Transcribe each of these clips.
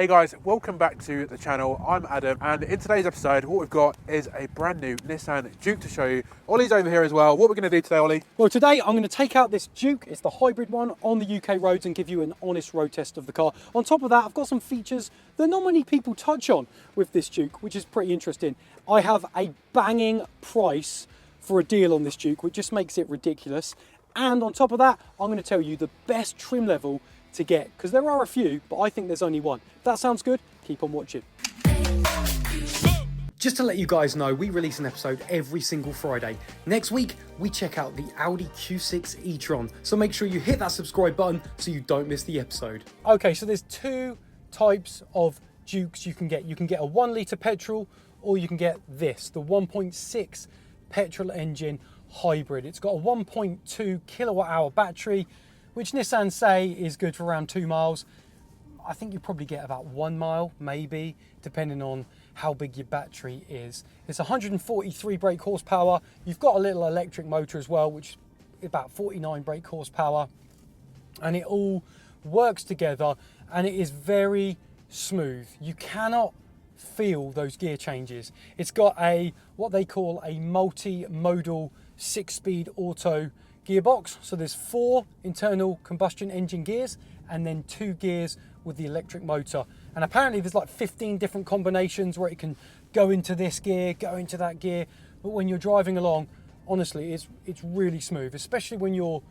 Hey guys, welcome back to the channel. I'm Adam, and in today's episode what we've got is a brand new Nissan Juke to show you. Ollie's over here as well. What we're going to do today, Ollie? Well, today I'm going to take out this Juke. It's the hybrid one on the UK roads and give you an honest road test of the car. On top of that, I've got some features that not many people touch on with this Juke, which is pretty interesting. I have a banging price for a deal on this Juke, which just makes it ridiculous. And on top of that, I'm going to tell you the best trim level to get, because there are a few, but I think there's only one. If that sounds good, keep on watching. Just to let you guys know, we release an episode every single Friday. Next week, we check out the Audi Q6 e-tron, so make sure you hit that subscribe button so you don't miss the episode. Okay, so there's two types of Jukes you can get. You can get a 1 litre petrol, or you can get this, the 1.6 petrol engine hybrid. It's got a 1.2 kilowatt hour battery, which Nissan say is good for around 2 miles. I think you probably get about 1 mile, maybe, depending on how big your battery is. It's 143 brake horsepower. You've got a little electric motor as well, which is about 49 brake horsepower. And it all works together, and it is very smooth. You cannot feel those gear changes. It's got what they call a multi-modal 6-speed auto gearbox. So there's 4 internal combustion engine gears and then 2 gears with the electric motor. And apparently there's like 15 different combinations where it can go into this gear, go into that gear. But when you're driving along, honestly, it's really smooth, especially when you're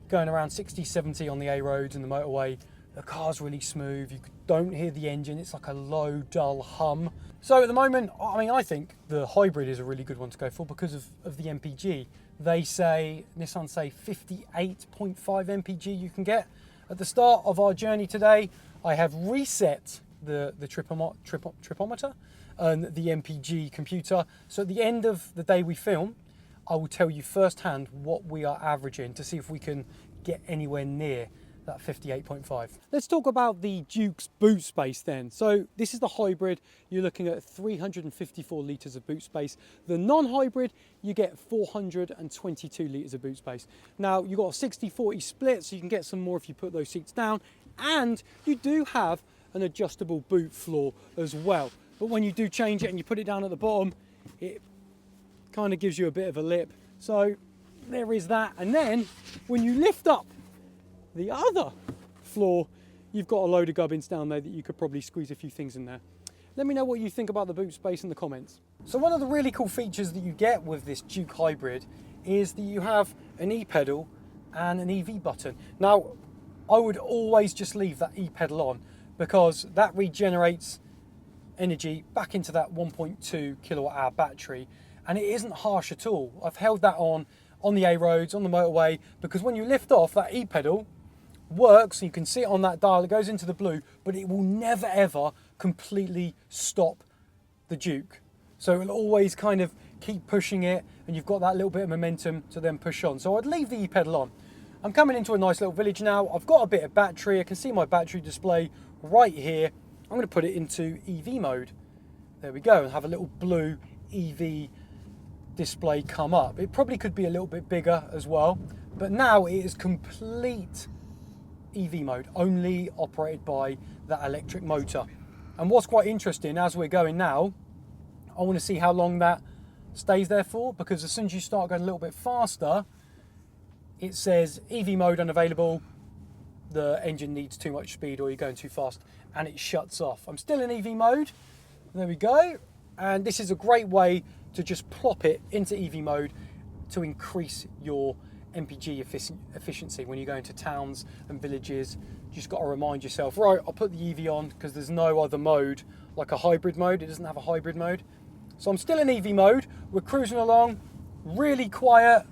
going around 60, 70 on the A roads and the motorway. The car's really smooth. You don't hear the engine. It's like a low, dull hum. So at the moment, I think the hybrid is a really good one to go for because of the MPG. Nissan say 58.5 MPG you can get. At the start of our journey today, I have reset the tripometer and the MPG computer. So at the end of the day we film, I will tell you firsthand what we are averaging to see if we can get anywhere near that 58.5. Let's talk about the Juke's boot space then. So this is the hybrid. You're looking at 354 litres of boot space. The non-hybrid, you get 422 litres of boot space. Now, you've got a 60-40 split, so you can get some more if you put those seats down. And you do have an adjustable boot floor as well. But when you do change it and you put it down at the bottom, it kind of gives you a bit of a lip. So there is that. And then when you lift up the other floor, you've got a load of gubbins down there that you could probably squeeze a few things in there. Let me know what you think about the boot space in the comments. So one of the really cool features that you get with this Juke hybrid is that you have an e-pedal and an EV button. Now, I would always just leave that e-pedal on because that regenerates energy back into that 1.2 kilowatt hour battery, and it isn't harsh at all. I've held that on the A roads, on the motorway, because when you lift off, that e-pedal works. You can see it on that dial, it goes into the blue, but it will never ever completely stop the Juke. So it'll always kind of keep pushing it, and you've got that little bit of momentum to then push on. So I'd leave the e-pedal on. I'm coming into a nice little village now. I've got a bit of battery. I can see my battery display right here. I'm going to put it into EV mode. There we go, and have a little blue EV display come up. It probably could be a little bit bigger as well, but now it is complete EV mode, only operated by that electric motor. And what's quite interesting, as we're going now, I want to see how long that stays there for, because as soon as you start going a little bit faster, it says EV mode unavailable, the engine needs too much speed or you're going too fast, and it shuts off. I'm still in EV mode. There we go. And this is a great way to just plop it into EV mode to increase your MPG efficiency when you go into towns and villages. You just got to remind yourself, right, I'll put the EV on because there's no other mode like a hybrid mode. It doesn't have a hybrid mode. So I'm still in EV mode. We're cruising along, really quiet.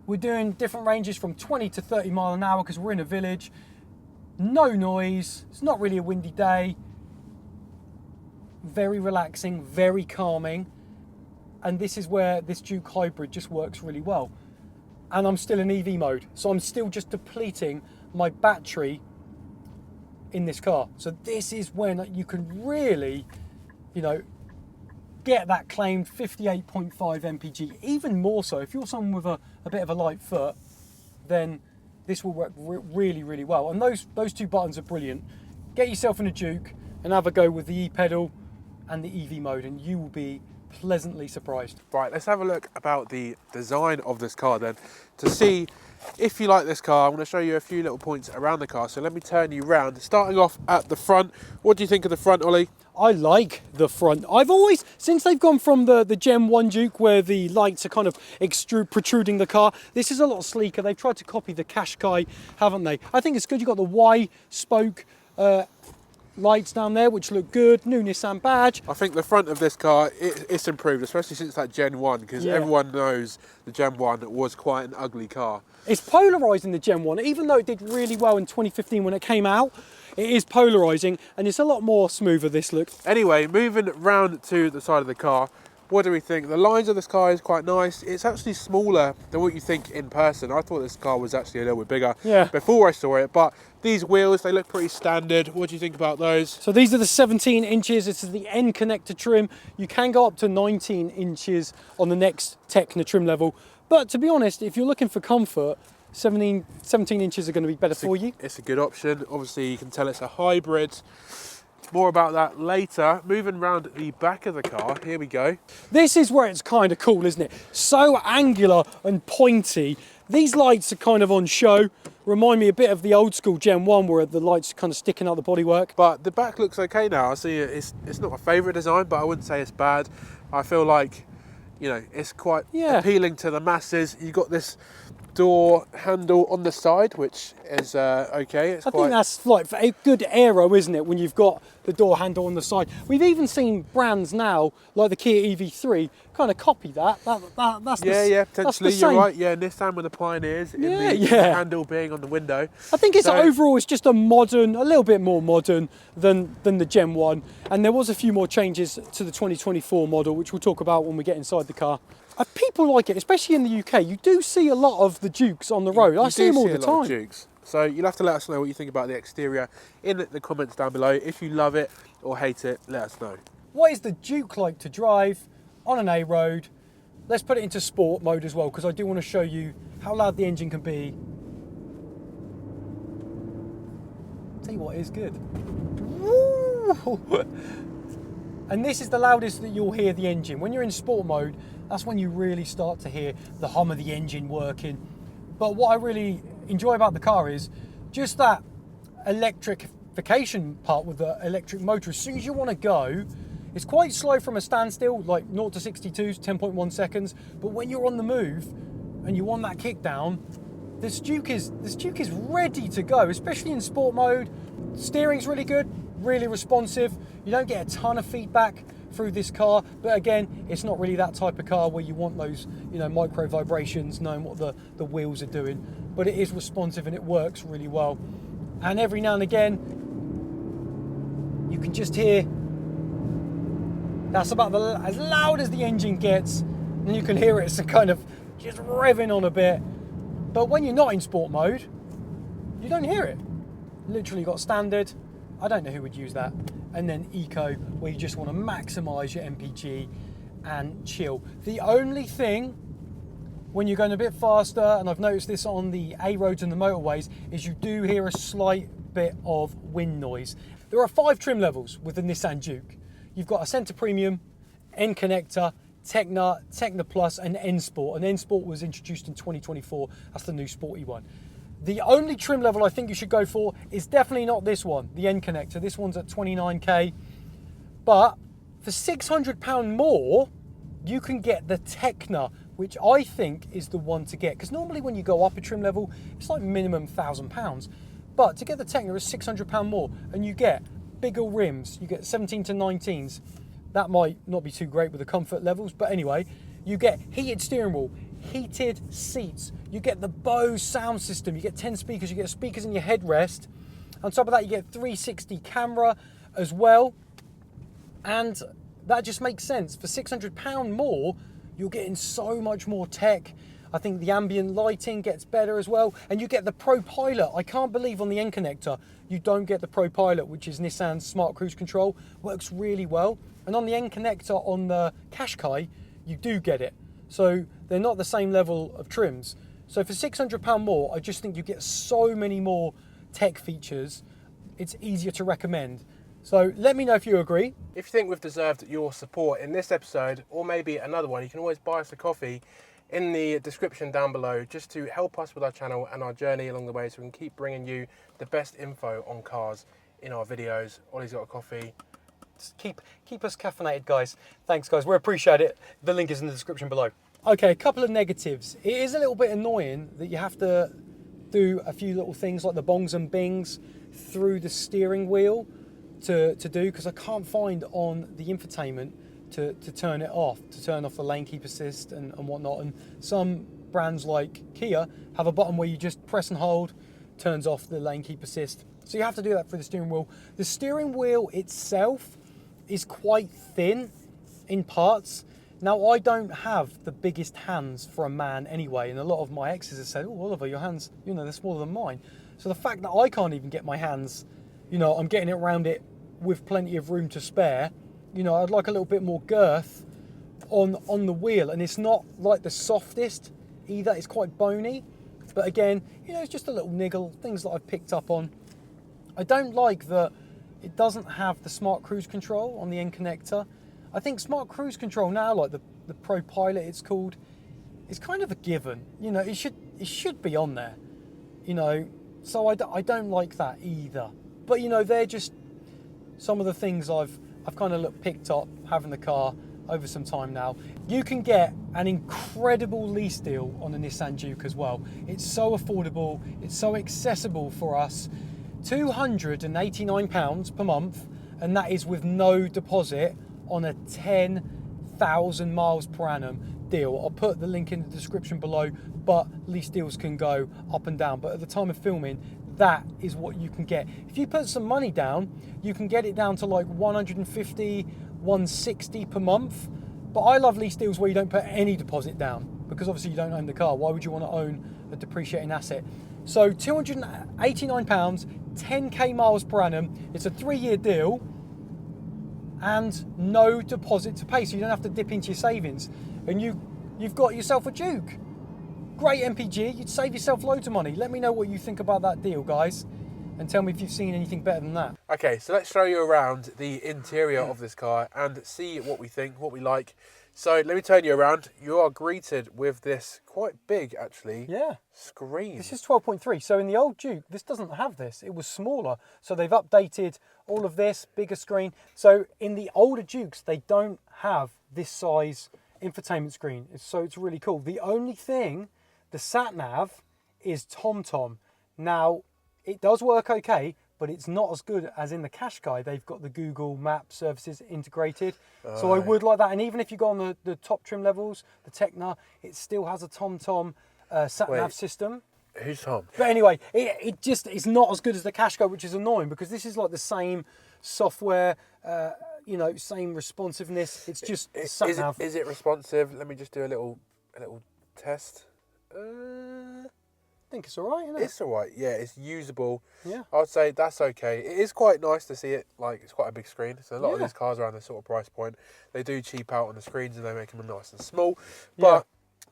We're doing different ranges from 20 to 30 mile an hour because we're in a village. No noise. It's not really a windy day. Very relaxing, very calming. And this is where this Juke hybrid just works really well. And I'm still in EV mode, so I'm still just depleting my battery in this car. So this is when you can really, get that claimed 58.5 mpg, even more so. If you're someone with a bit of a light foot, then this will work really, really well. And those two buttons are brilliant. get yourself in a Juke and have a go with the e-pedal and the EV mode, and you will be pleasantly surprised. Right, let's have a look about the design of this car then, to see if you like this car. I'm going to show you a few little points around the car, so let me turn you round. Starting off at the front, what do you think of the front, Ollie? I like the front. I've always, since they've gone from the Gen 1 Juke where the lights are kind of protruding the car, this is a lot sleeker. They've tried to copy the Qashqai, haven't they? I think it's good. You've got the Y spoke lights down there, which look good. New Nissan badge. I think the front of this car, it's improved, especially since that Gen 1, because everyone knows the Gen 1 was quite an ugly car. It's polarising, the Gen 1, even though it did really well in 2015 when it came out. It is polarising, and it's a lot more smoother, this look. Anyway, moving round to the side of the car, what do we think? The lines of this car is quite nice. It's actually smaller than what you think in person. I thought this car was actually a little bit bigger before I saw it, but these wheels, they look pretty standard. What do you think about those? So these are the 17 inches. This is the n-connecta trim. You can go up to 19 inches on the next Tecna trim level. But to be honest, if you're looking for comfort, 17 inches are going to be better for you. It's a good option. Obviously, you can tell it's a hybrid. More about that later. Moving around the back of the car, here we go. This is where it's kind of cool, isn't it? So angular and pointy. These lights are kind of on show. Remind me a bit of the old school Gen 1 where the lights are kind of sticking out the bodywork. But the back looks okay now. I see it's not my favourite design, but I wouldn't say it's bad. I feel like, you know, it's quite appealing to the masses. You've got this door handle on the side, which is okay. I think that's like a good aero, isn't it, when you've got the door handle on the side. We've even seen brands now, like the Kia EV3, kind of copy that. That's potentially, you're right. Yeah, Nissan were the pioneers in the handle being on the window. I think it's overall, it's just a little bit more modern than the Gen 1. And there was a few more changes to the 2024 model, which we'll talk about when we get inside the car. People like it, especially in the UK. You do see a lot of the Jukes on the road. I see them all the time. Jukes. So you'll have to let us know what you think about the exterior in the comments down below. If you love it or hate it, let us know. What is the Juke like to drive on an A road? Let's put it into sport mode as well, because I do want to show you how loud the engine can be. Tell you what, it is good. And this is the loudest that you'll hear the engine. When you're in sport mode, that's when you really start to hear the hum of the engine working. But what I really enjoy about the car is just that electrification part with the electric motor. As soon as you want to go, it's quite slow from a standstill, like 0 to 62 is 10.1 seconds. But when you're on the move and you want that kick down, this Juke is ready to go, especially in sport mode. Steering's really good, really responsive. You don't get a ton of feedback through this car, but again, it's not really that type of car where you want those, you know, micro vibrations, knowing what the wheels are doing. But it is responsive and it works really well. And every now and again, you can just hear, that's about as loud as the engine gets, and you can hear it's kind of just revving on a bit. But when you're not in sport mode, you don't hear it. Literally got standard. I don't know who would use that. And then eco, where you just want to maximize your MPG and chill. The only thing when you're going a bit faster, and I've noticed this on the A roads and the motorways, is you do hear a slight bit of wind noise. There are 5 trim levels with the Nissan Juke. You've got a Centre Premium, n-connecta, Tecna Plus, and N Sport. And N Sport was introduced in 2024. That's the new sporty one. The only trim level I think you should go for is definitely not this one, the n-connecta. This one's at 29k. But for £600 more, you can get the Tecna, which I think is the one to get. Because normally when you go up a trim level, it's like minimum £1,000. But to get the Tecna is £600 more, and you get bigger rims. You get 17 to 19s. That might not be too great with the comfort levels, but anyway, you get heated steering wheel, heated seats, you get the Bose sound system, you get 10 speakers, you get speakers in your headrest. On top of that, you get 360 camera as well. And that just makes sense. For £600 more, you're getting so much more tech. I think the ambient lighting gets better as well. And you get the Pro Pilot. I can't believe on the n-connecta, you don't get the Pro Pilot, which is Nissan's smart cruise control. Works really well. And on the n-connecta on the Qashqai, you do get it. So they're not the same level of trims. So for £600 more, I just think you get so many more tech features. it's easier to recommend. So let me know if you agree. If you think we've deserved your support in this episode, or maybe another one, you can always buy us a coffee in the description down below, just to help us with our channel and our journey along the way, so we can keep bringing you the best info on cars in our videos. Ollie's got a coffee. Just keep us caffeinated, guys. Thanks, guys. We appreciate it. The link is in the description below. Okay, a couple of negatives. It is a little bit annoying that you have to do a few little things like the bongs and bings through the steering wheel to do, because I can't find on the infotainment to turn it off, to turn off the lane keep assist and whatnot. And some brands like Kia have a button where you just press and hold, turns off the lane keep assist. So you have to do that for the steering wheel. The steering wheel itself is quite thin in parts. Now, I don't have the biggest hands for a man anyway, and a lot of my exes have said, oh, Oliver, your hands, they're smaller than mine. So the fact that I can't even get my hands, I'm getting it around it with plenty of room to spare, I'd like a little bit more girth on the wheel, and it's not like the softest either, it's quite bony. But again, it's just a little niggle, things that I've picked up on. I don't like that it doesn't have the smart cruise control on the n-connecta. I think smart cruise control now, like the Pro Pilot it's called, is kind of a given. It should be on there. So I don't like that either. But they're just some of the things I've kind of picked up having the car over some time now. You can get an incredible lease deal on a Nissan Juke as well. It's so affordable, it's so accessible for us. £289 per month, and that is with no deposit on a 10,000 miles per annum deal. I'll put the link in the description below, but lease deals can go up and down. But at the time of filming, that is what you can get. If you put some money down, you can get it down to like 150, 160 per month. But I love lease deals where you don't put any deposit down, because obviously you don't own the car. Why would you want to own a depreciating asset? So £289, 10k miles per annum. It's a 3-year deal and no deposit to pay, so you don't have to dip into your savings. And you've got yourself a Juke. Great MPG, you'd save yourself loads of money. Let me know what you think about that deal, guys, and tell me if you've seen anything better than that. Okay, so let's show you around the interior of this car and see what we think, what we like. So let me turn you around. You are greeted with this quite big, actually, screen. This is 12.3. So in the old Juke, this doesn't have this. It was smaller. So they've updated all of this, bigger screen. So in the older Jukes, they don't have this size infotainment screen. So it's really cool. The only thing, the sat-nav is TomTom. Now, it does work okay, but it's not as good as in the Qashqai. They've got the Google Map services integrated. So I would like that. And even if you go on the top trim levels, the Tecna, it still has a TomTom sat-nav system. Who's Tom? But anyway, it's not as good as the Qashqai, which is annoying, because this is like the same software, same responsiveness. It's just sat-nav. Is it responsive? Let me just do a little test. I think it's all right, isn't it? It's all right, yeah, it's usable. Yeah. I'd say that's okay. It is quite nice to see it, like, it's quite a big screen. So a lot of these cars around this sort of price point, they do cheap out on the screens and they make them nice and small. But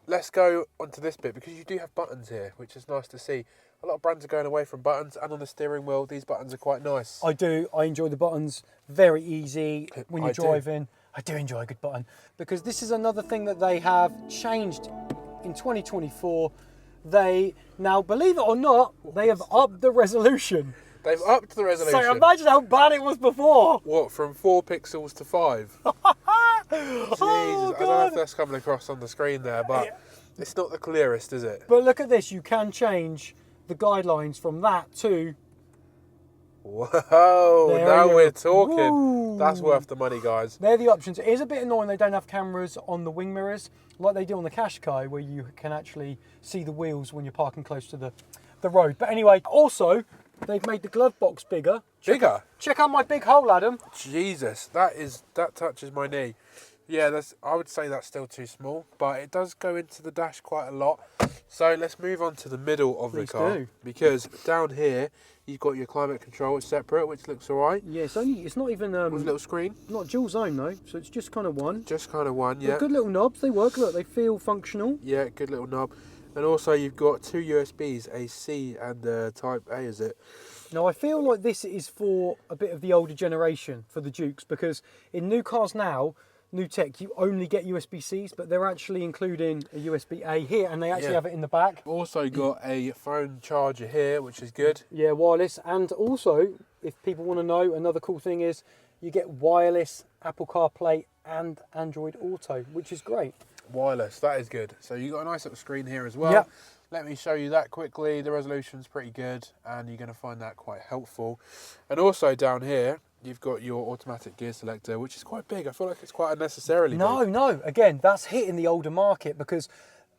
let's go onto this bit, because you do have buttons here, which is nice to see. A lot of brands are going away from buttons, and on the steering wheel, these buttons are quite nice. I do. I enjoy the buttons. Very easy when you're driving. I do enjoy a good button, because this is another thing that they have changed in 2024. They now, believe it or not, they have upped the resolution. They've upped the resolution. So imagine how bad it was before. What, from 4 pixels to 5? Jesus, Oh, I don't know if that's coming across on the screen there, but it's not the clearest, is it? But look at this, you can change the guidelines from that to... Whoa, now we're talking. Woo. That's worth the money, guys. They're the options. It is a bit annoying they don't have cameras on the wing mirrors like they do on the Qashqai, where you can actually see the wheels when you're parking close to the road. But anyway, also, they've made the glove box bigger. Bigger? Check out my big hole, Adam. Jesus, that touches my knee. Yeah, I would say that's still too small, but it does go into the dash quite a lot. So let's move on to the middle of the car, because down here you've got your climate control. It's separate, which looks all right. Yeah, it's not even with a little screen. Not dual zone though, so it's just kind of one. Just kind of one, yeah. They're good little knobs. They work. Look, they feel functional. Yeah, good little knob. And also you've got 2 USBs, a C and a Type A, is it? Now, I feel like this is for a bit of the older generation, for the Dukes, because in new cars now, new tech, you only get USB-Cs, but they're actually including a USB-A here, and they actually have it in the back. Also got a phone charger here, which is good. Yeah, wireless. And also, if people want to know, another cool thing is you get wireless Apple CarPlay and Android Auto, which is great. Wireless, that is good. So you got a nice little screen here as well. Yep. Let me show you that quickly. The resolution's pretty good, and you're going to find that quite helpful. And also down here, you've got your automatic gear selector, which is quite big. I feel like it's quite unnecessarily big. No. Again, that's hitting the older market, because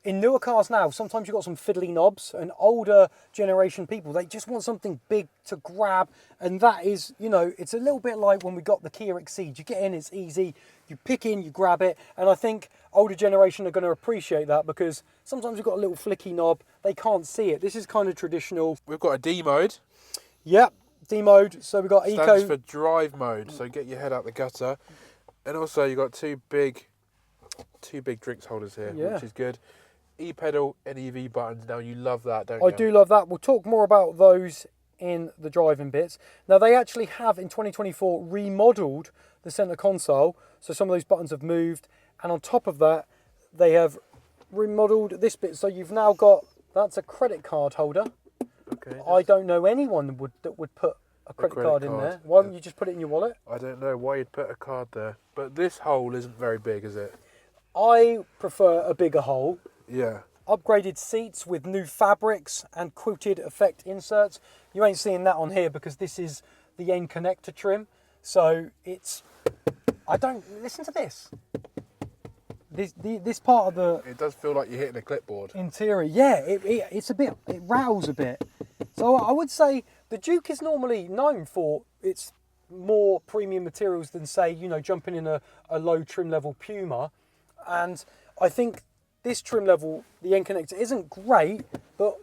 in newer cars now, sometimes you've got some fiddly knobs, and older generation people, they just want something big to grab. And that is, you know, it's a little bit like when we got the Kia Exceed. You get in, it's easy. You pick in, you grab it. And I think older generation are going to appreciate that, because sometimes you've got a little flicky knob. They can't see it. This is kind of traditional. We've got a D mode. Yep, D mode. So we've got Stands Eco. for drive mode, so get your head out the gutter. And also you've got two big drinks holders here, which is good. E-pedal and EV buttons. Now you love that, don't you? I do love that. We'll talk more about those in the driving bits. Now, they actually have in 2024 remodeled the center console, so some of those buttons have moved, and on top of that they have remodeled this bit, so you've now got, that's a credit card holder. Okay. I don't know anyone that would put a credit card in there. Why wouldn't you just put it in your wallet? I don't know why you'd put a card there, but this hole isn't very big, is it? I prefer a bigger hole. Yeah. Upgraded seats with new fabrics and quilted effect inserts. You ain't seeing that on here because this is the n-connecta trim. So it's, I don't, listen to this. This part of the... It does feel like you're hitting a clipboard. Interior, yeah, it's a bit, it rattles a bit. So I would say the Juke is normally known for its more premium materials than, say, you know, jumping in a low trim level Puma. And I think this trim level, the n-connecta, isn't great, but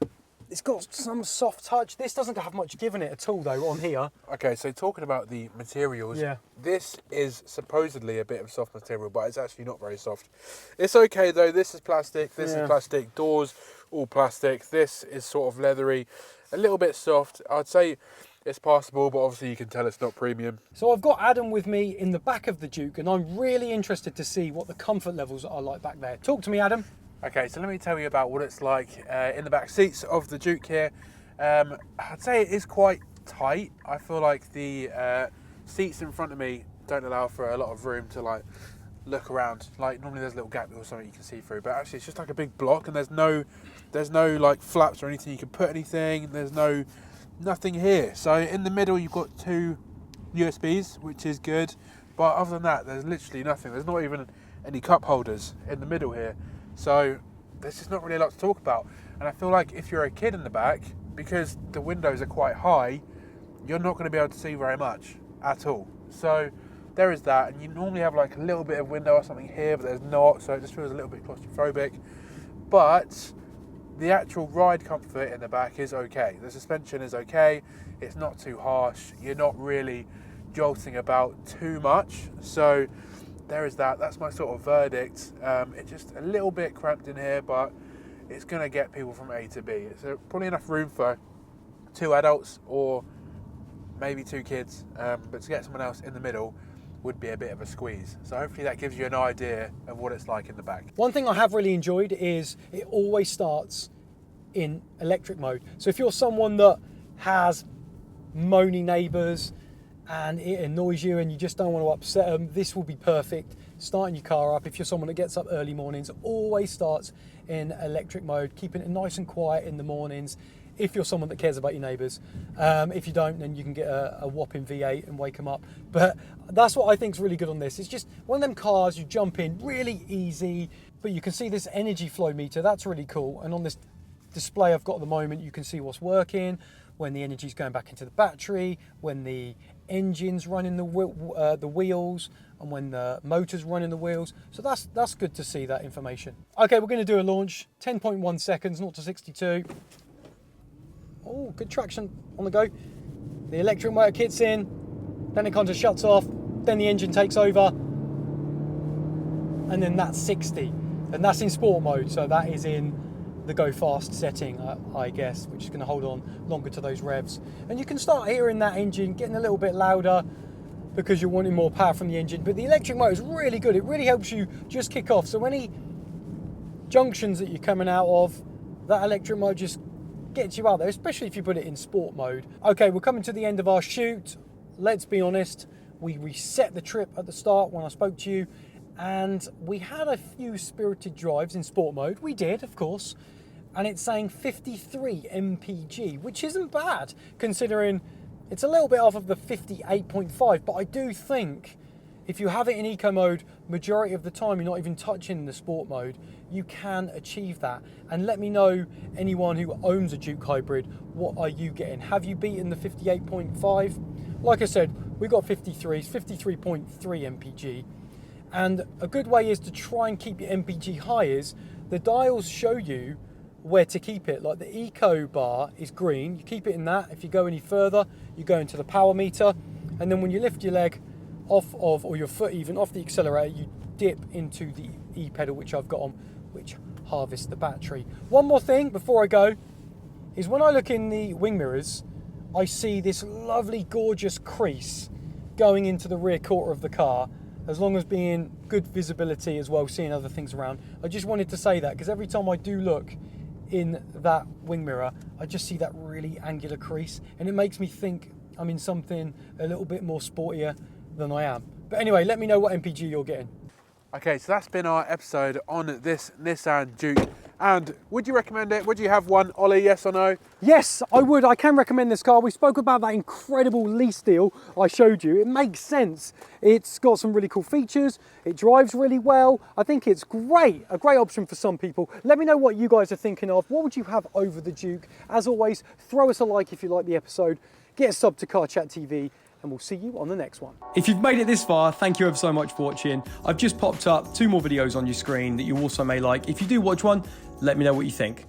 it's got some soft touch. This doesn't have much given it at all, though, on here. Okay, so talking about the materials, this is supposedly a bit of soft material, but it's actually not very soft. It's okay, though. This is plastic. This is plastic. Doors, all plastic. This is sort of leathery, a little bit soft. I'd say it's passable, but obviously you can tell it's not premium. So I've got Adam with me in the back of the Juke, and I'm really interested to see what the comfort levels are like back there. Talk to me, Adam. Okay, so let me tell you about what it's like in the back seats of the Juke here. I'd say it is quite tight. I feel like the seats in front of me don't allow for a lot of room to like look around. Like normally there's a little gap or something you can see through, but actually it's just like a big block, and there's no like flaps or anything you can put anything. There's nothing here. So in the middle you've got two USBs, which is good, but other than that there's literally nothing. There's not even any cup holders in the middle here. So there's just not really a lot to talk about. And I feel like if you're a kid in the back, because the windows are quite high, you're not going to be able to see very much at all. So there is that. And you normally have like a little bit of window or something here, but there's not. So it just feels a little bit claustrophobic. But the actual ride comfort in the back is okay. The suspension is okay. It's not too harsh. You're not really jolting about too much. So there is that. That's my sort of verdict. It's just a little bit cramped in here, but it's going to get people from A to B. It's probably enough room for 2 adults or maybe 2 kids, but to get someone else in the middle would be a bit of a squeeze. So hopefully that gives you an idea of what it's like in the back. One thing I have really enjoyed is it always starts in electric mode. So if you're someone that has moany neighbours and it annoys you and you just don't want to upset them, this will be perfect. Starting your car up, if you're someone that gets up early mornings, always starts in electric mode, keeping it nice and quiet in the mornings, if you're someone that cares about your neighbours. If you don't, then you can get a whopping V8 and wake them up. But that's what I think is really good on this. It's just one of them cars you jump in really easy, but you can see this energy flow meter. That's really cool. And on this display I've got at the moment, you can see what's working, when the energy's going back into the battery, when the engine's running the wheels, and when the motor's running the wheels. So that's good to see that information. Okay, we're going to do a launch. 10.1 seconds, 0 to 62. Oh, good traction on the go. The electric motor kicks in, then it kind of shuts off, then the engine takes over, and then that's 60. And that's in sport mode, so that is in the go fast setting, I guess, which is going to hold on longer to those revs. And you can start hearing that engine getting a little bit louder because you're wanting more power from the engine. But the electric motor is really good. It really helps you just kick off. So any junctions that you're coming out of, that electric motor just gets you out there, especially if you put it in sport mode. Okay, we're coming to the end of our shoot. Let's be honest, we reset the trip at the start when I spoke to you, and we had a few spirited drives in sport mode. We did, of course, and it's saying 53 mpg, which isn't bad considering it's a little bit off of the 58.5, but I do think if you have it in eco mode, majority of the time you're not even touching the sport mode, you can achieve that. And let me know, anyone who owns a Juke hybrid, what are you getting? Have you beaten the 58.5? Like I said, we got 53s, 53.3 mpg. And a good way is to try and keep your mpg high is the dials show you where to keep it. Like the eco bar is green, you keep it in that. If you go any further, you go into the power meter, and then when you lift your leg off of, or your foot even, off the accelerator, you dip into the e-pedal, which I've got on, which harvests the battery. One more thing before I go is when I look in the wing mirrors, I see this lovely, gorgeous crease going into the rear quarter of the car, as long as being good visibility as well, seeing other things around. I just wanted to say that because every time I do look in that wing mirror, I just see that really angular crease, and it makes me think I'm in something a little bit more sportier than I am. But anyway, let me know what MPG you're getting. Okay, so that's been our episode on this Nissan Juke. And would you recommend it? Would you have one, Ollie, yes or no? Yes, I would. I can recommend this car. We spoke about that incredible lease deal I showed you. It makes sense. It's got some really cool features. It drives really well. I think it's great. A great option for some people. Let me know what you guys are thinking of. What would you have over the Juke? As always, throw us a like if you like the episode. Get a sub to Car Chat TV, and we'll see you on the next one. If you've made it this far, thank you ever so much for watching. I've just popped up 2 more videos on your screen that you also may like. If you do watch one, let me know what you think.